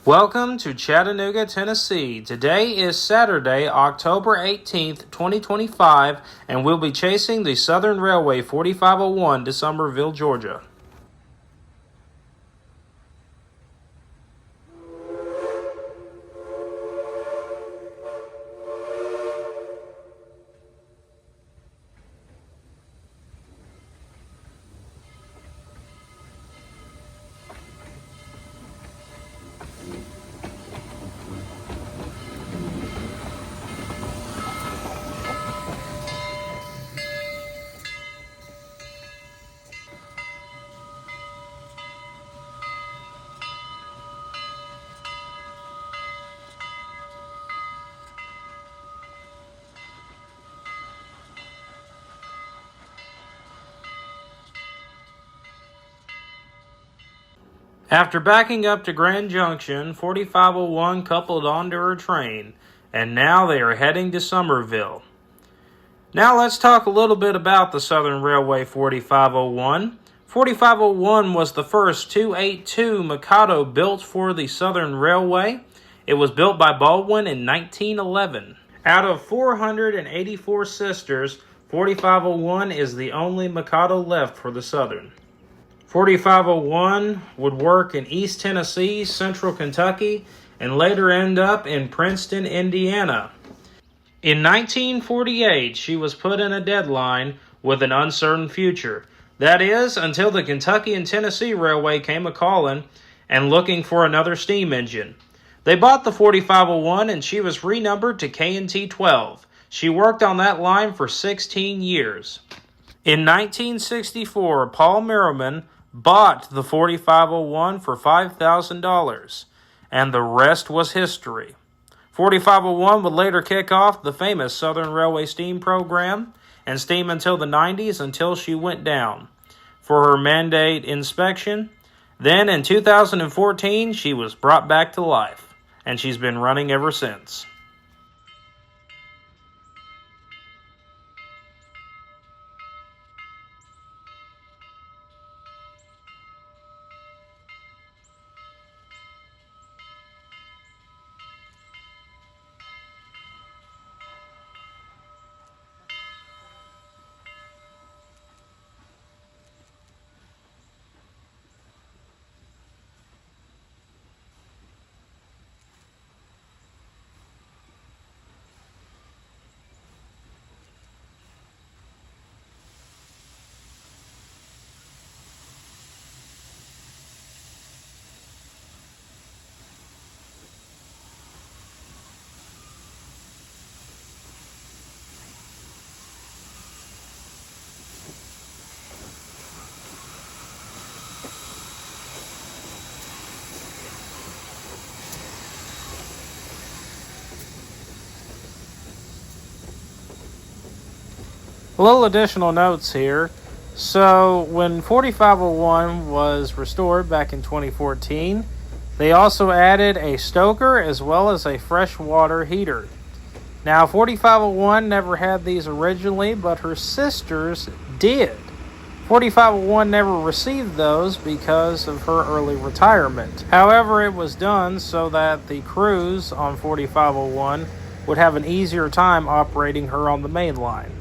Welcome to Chattanooga, Tennessee. Today is Saturday, October 18th, 2025, and we'll be chasing the Southern Railway 4501 to Summerville, Georgia. After backing up to Grand Junction, 4501 coupled onto her train, and now they are heading to Summerville. Now let's talk a little bit about the Southern Railway 4501. 4501 was the first 282 Mikado built for the Southern Railway. It was built by Baldwin in 1911. Out of 484 sisters, 4501 is the only Mikado left for the Southern. 4501 would work in East Tennessee, Central Kentucky, and later end up in Princeton, Indiana. In 1948, she was put in a deadline with an uncertain future. That is, until the Kentucky and Tennessee Railway came a-calling and looking for another steam engine. They bought the 4501 and she was renumbered to K&T 12. She worked on that line for 16 years. In 1964, Paul Merriman bought the 4501 for $5,000, and the rest was history. 4501 would later kick off the famous Southern Railway steam program and steam until the 90s until she went down for her mandate inspection. Then in 2014, she was brought back to life, and she's been running ever since. A little additional notes here. So when 4501 was restored back in 2014, they also added a stoker as well as a freshwater heater. Now 4501 never had these originally, but her sisters did. 4501 never received those because of her early retirement. However, it was done so that the crews on 4501 would have an easier time operating her on the main line.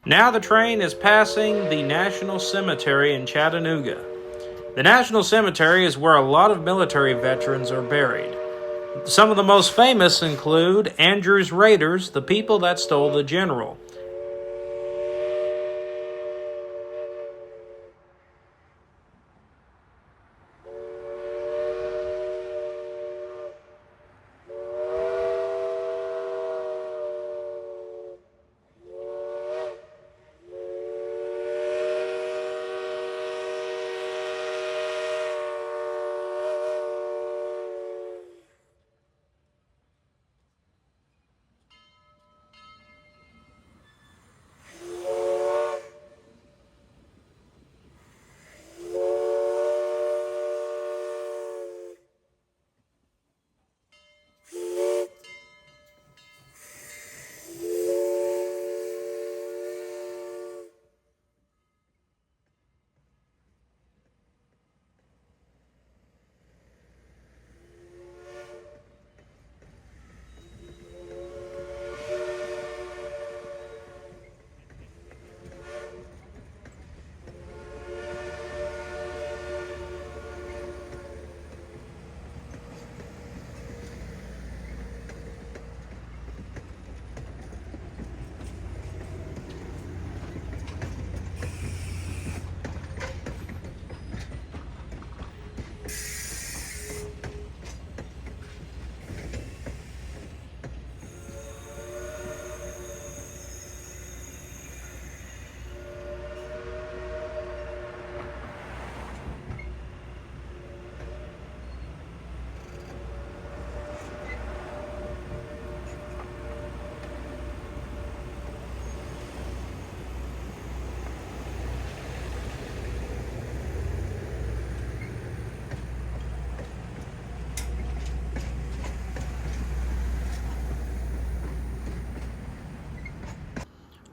Now the train is passing the National Cemetery in Chattanooga. The National Cemetery is where a lot of military veterans are buried. Some of the most famous include Andrew's Raiders, the people that stole the general.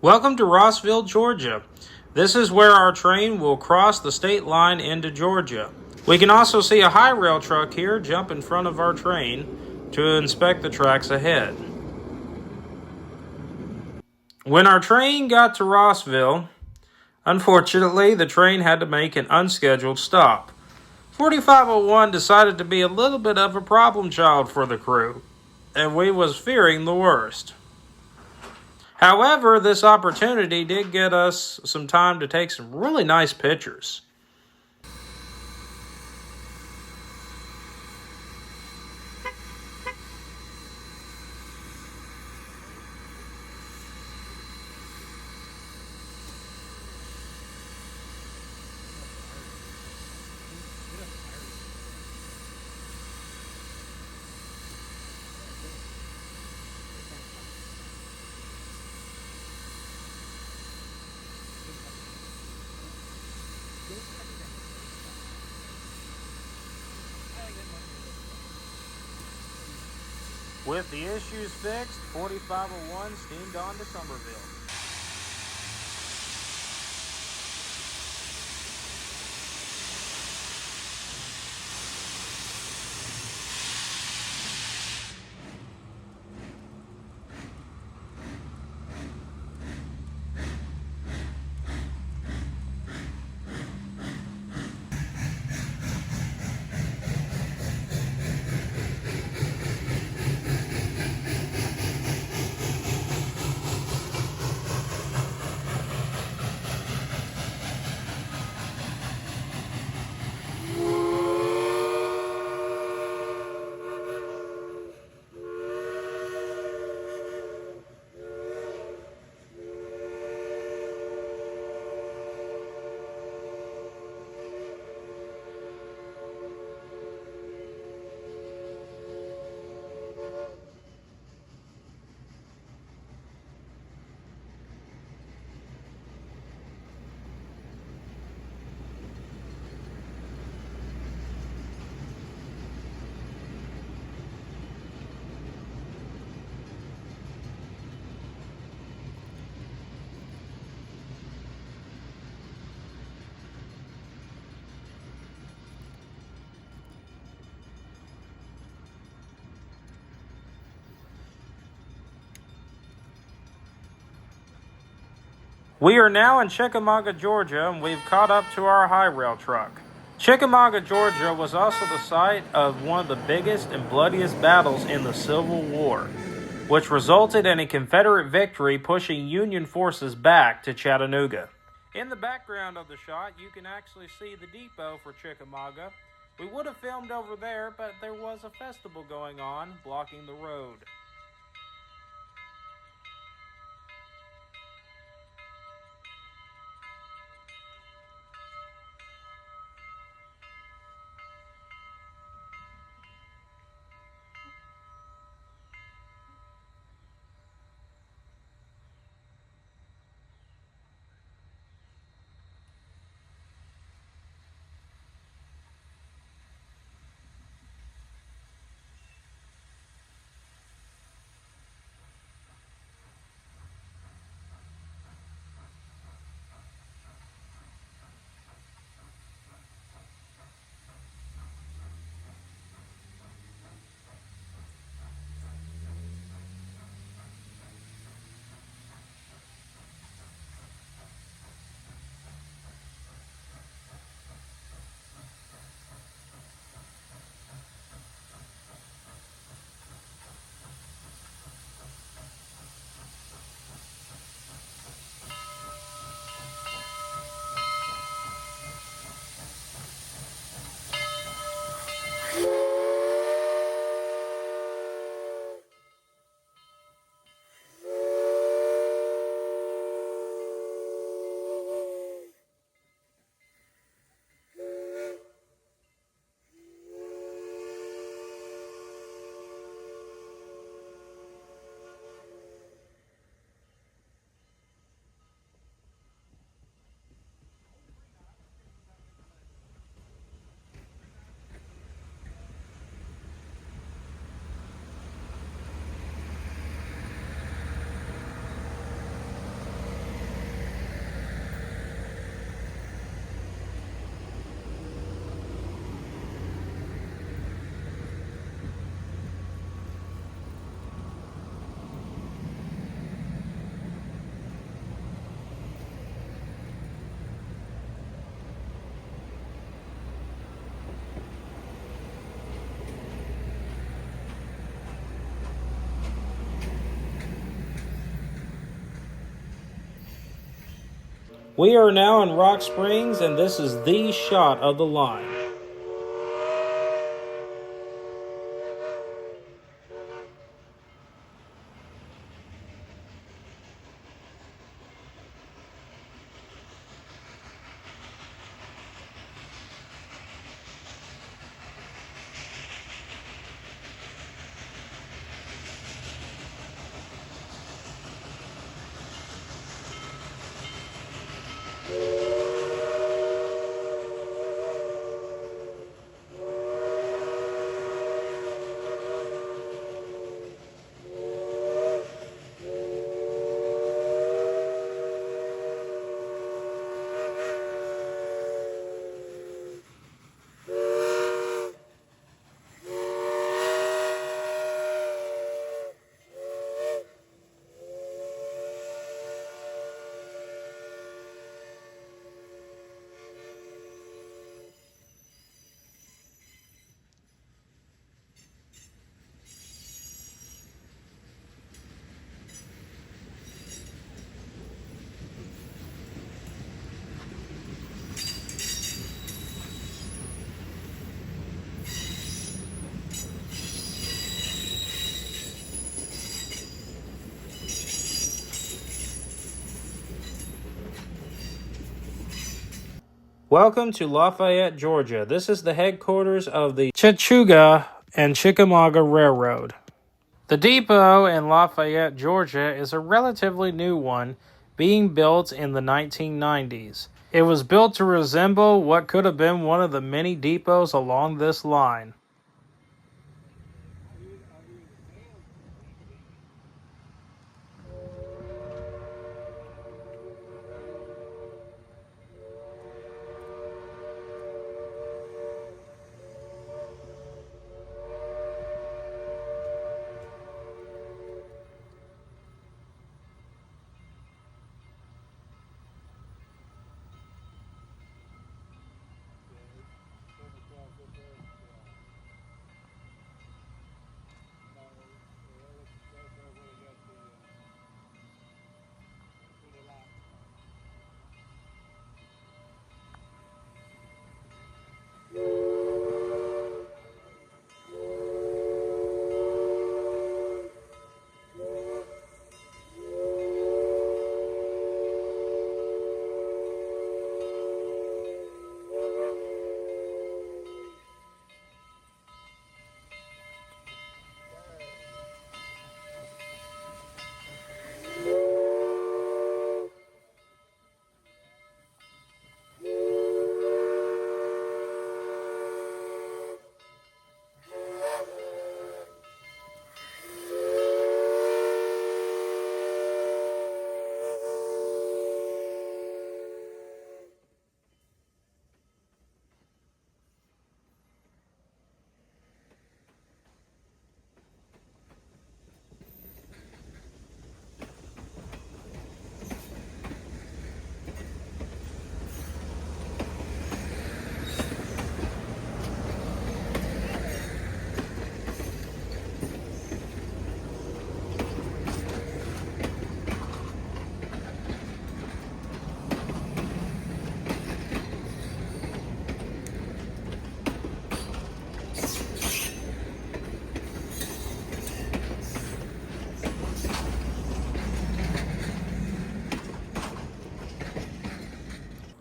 Welcome to Rossville, Georgia. This is where our train will cross the state line into Georgia. We can also see a high rail truck here jump in front of our train to inspect the tracks ahead. When our train got to Rossville, unfortunately, the train had to make an unscheduled stop. 4501 decided to be a little bit of a problem child for the crew, and we was fearing the worst. However, this opportunity did get us some time to take some really nice pictures. With the issues fixed, 4501 steamed on to Summerville. We are now in Chickamauga, Georgia, and we've caught up to our high rail truck. Chickamauga, Georgia was also the site of one of the biggest and bloodiest battles in the Civil War, which resulted in a Confederate victory pushing Union forces back to Chattanooga. In the background of the shot, you can actually see the depot for Chickamauga. We would have filmed over there, but there was a festival going on, blocking the road. We are now in Rock Springs, and this is the shot of the line. Welcome to Lafayette, Georgia. This is the headquarters of the Chattanooga and Chickamauga Railroad. The depot in Lafayette, Georgia is a relatively new one, being built in the 1990s. It was built to resemble what could have been one of the many depots along this line.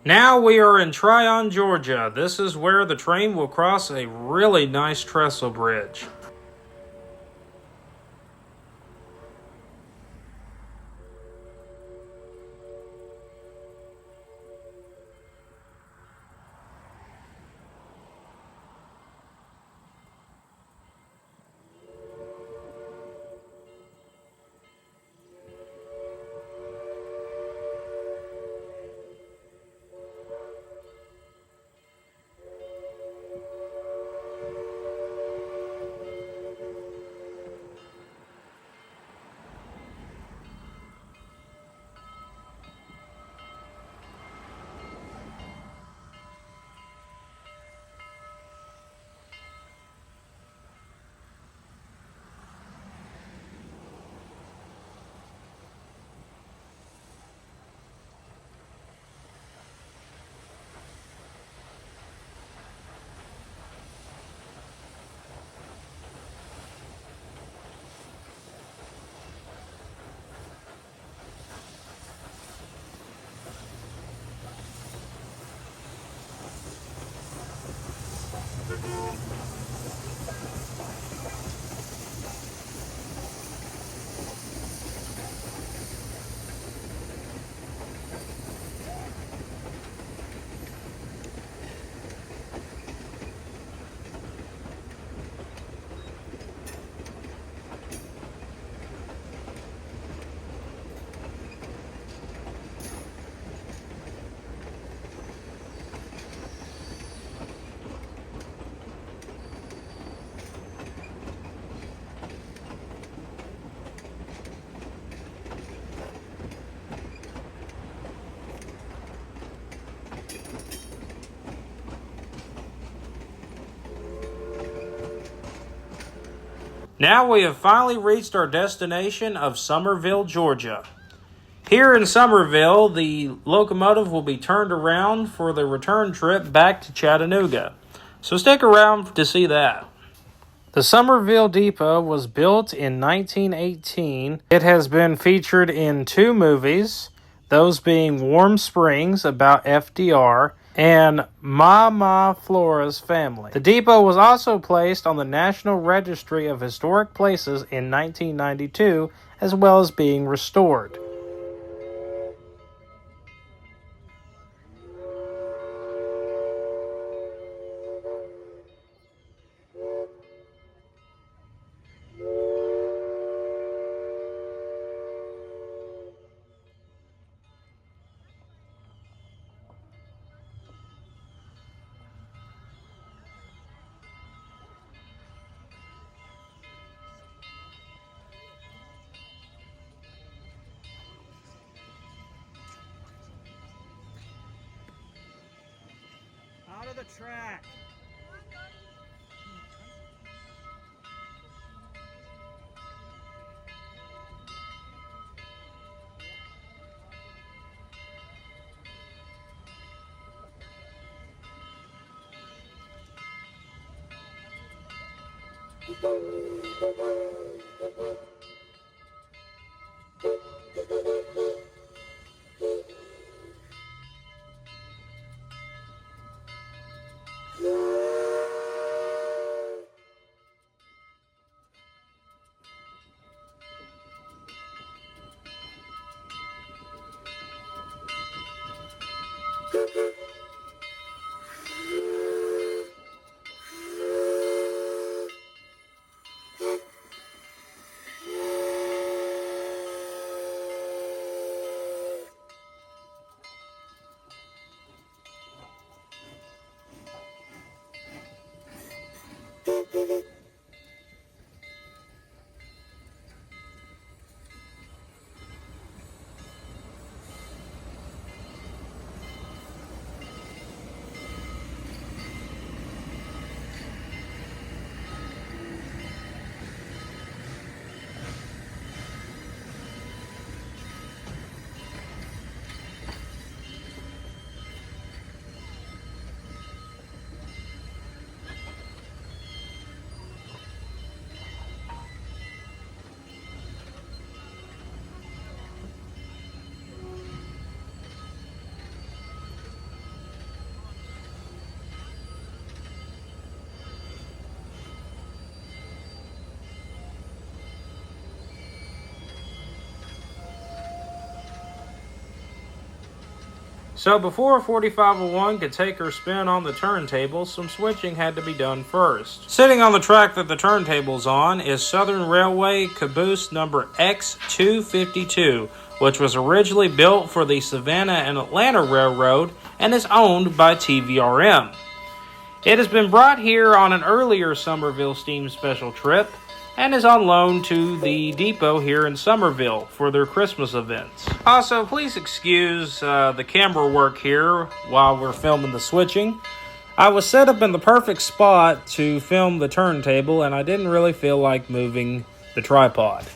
Now we are in Tryon, Georgia. This is where the train will cross a really nice trestle bridge. Now we have finally reached our destination of Summerville, Georgia. Here in Summerville, the locomotive will be turned around for the return trip back to Chattanooga. So stick around to see that. The Summerville Depot was built in 1918. It has been featured in 2 movies, those being Warm Springs about FDR and Ma Flora's Family. The depot was also placed on the National Registry of Historic Places in 1992, as well as being restored. Out of the track. So before 4501 could take her spin on the turntable, some switching had to be done first. Sitting on the track that the turntable's on is Southern Railway caboose number X252, which was originally built for the Savannah and Atlanta Railroad and is owned by TVRM. It has been brought here on an earlier Summerville Steam special trip and is on loan to the depot here in Summerville for their Christmas events. Also, please excuse the camera work here while we're filming the switching. I was set up in the perfect spot to film the turntable, and I didn't really feel like moving the tripod.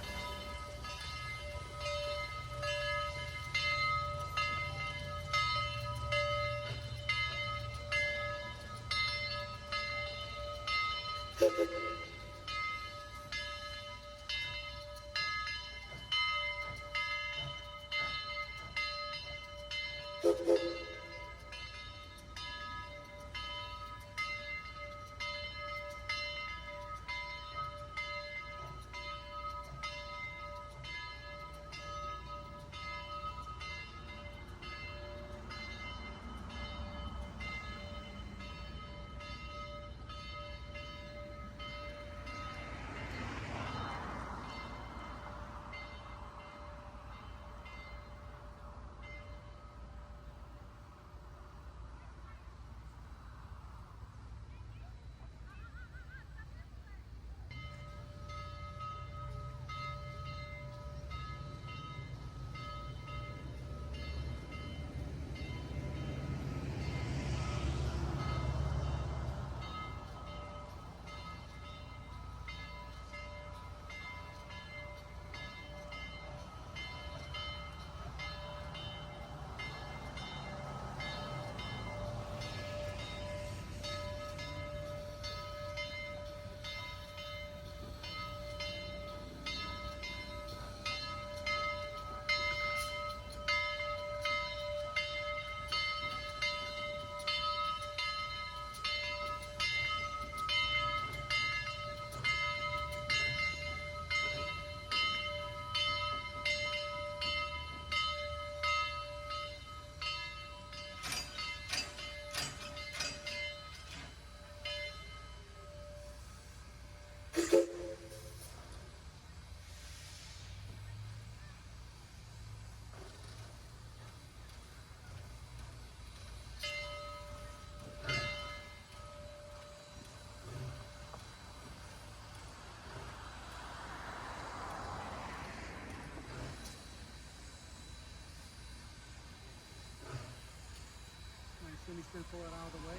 He's going to pull it out of the way.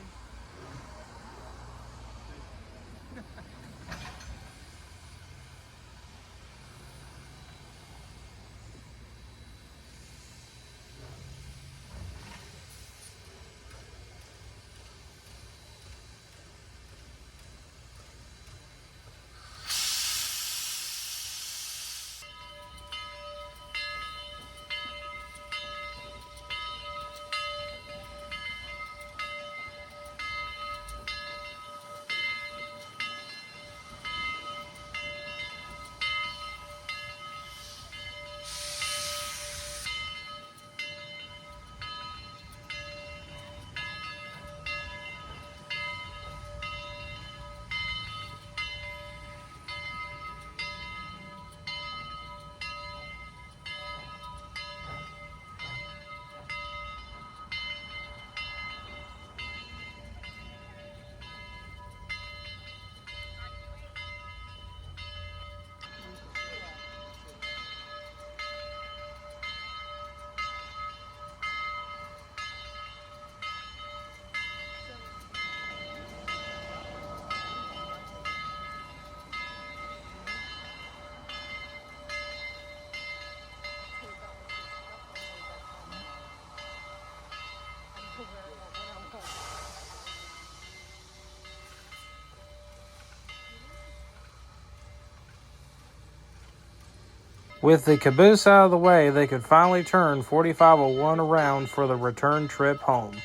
With the caboose out of the way, they could finally turn 4501 around for the return trip home.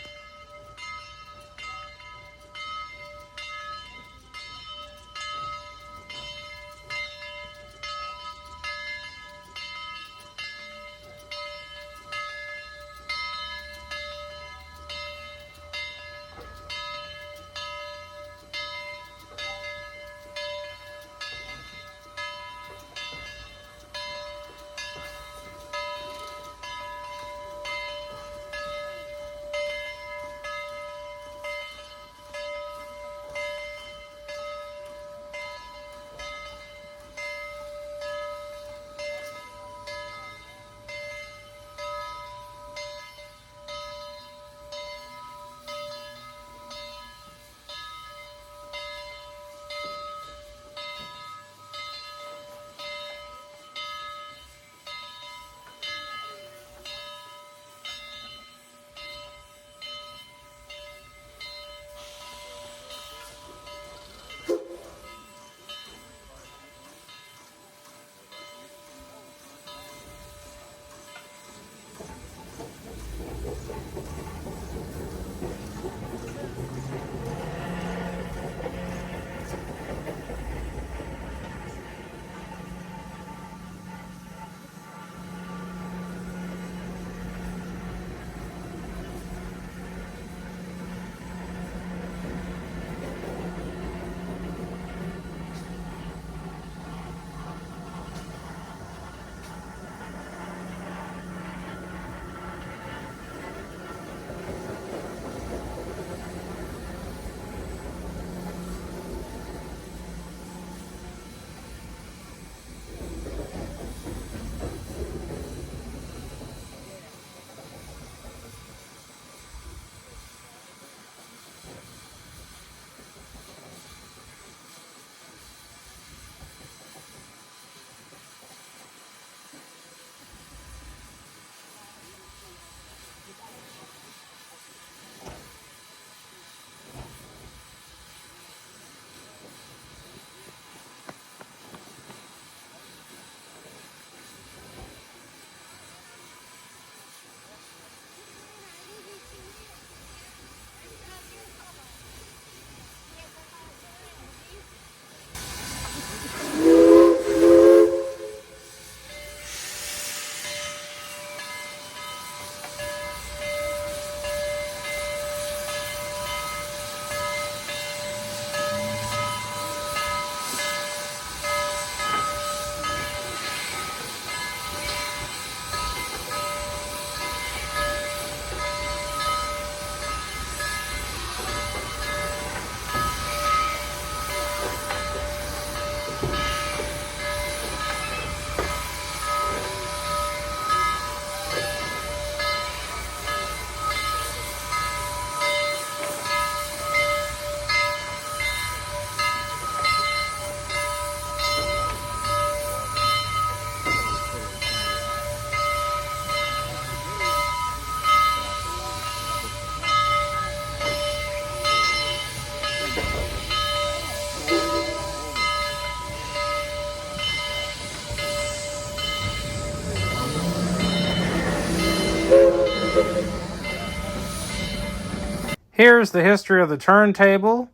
Here's the history of the turntable,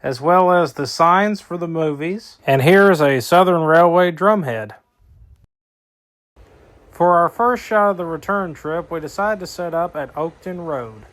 as well as the signs for the movies. And here's a Southern Railway drumhead. For our first shot of the return trip, we decided to set up at Oakton Road.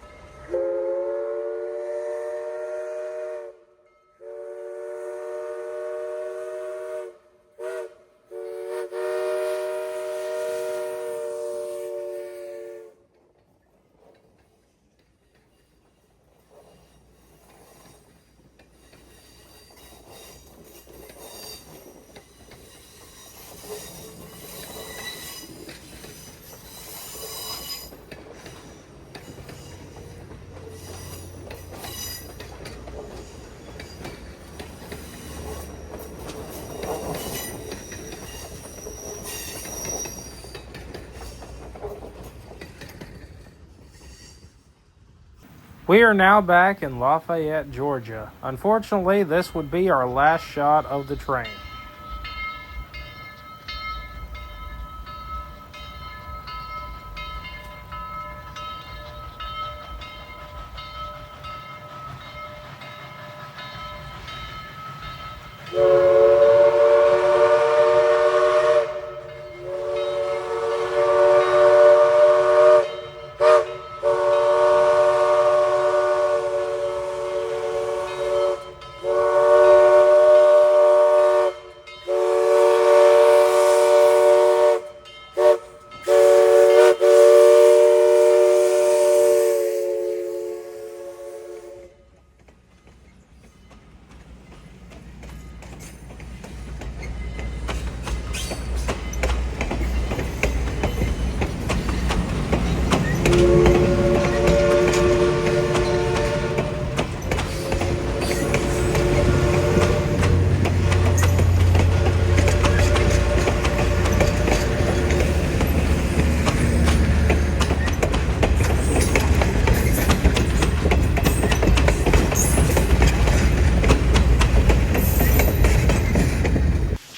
We are now back in Lafayette, Georgia. Unfortunately, this would be our last shot of the train.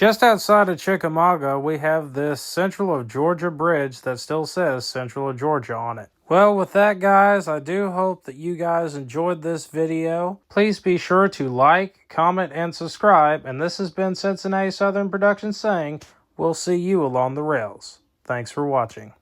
Just outside of Chickamauga, we have this Central of Georgia bridge that still says Central of Georgia on it. Well, with that, guys, I do hope that you guys enjoyed this video. Please be sure to like, comment, and subscribe. And this has been Cincinnati Southern Productions saying, we'll see you along the rails. Thanks for watching.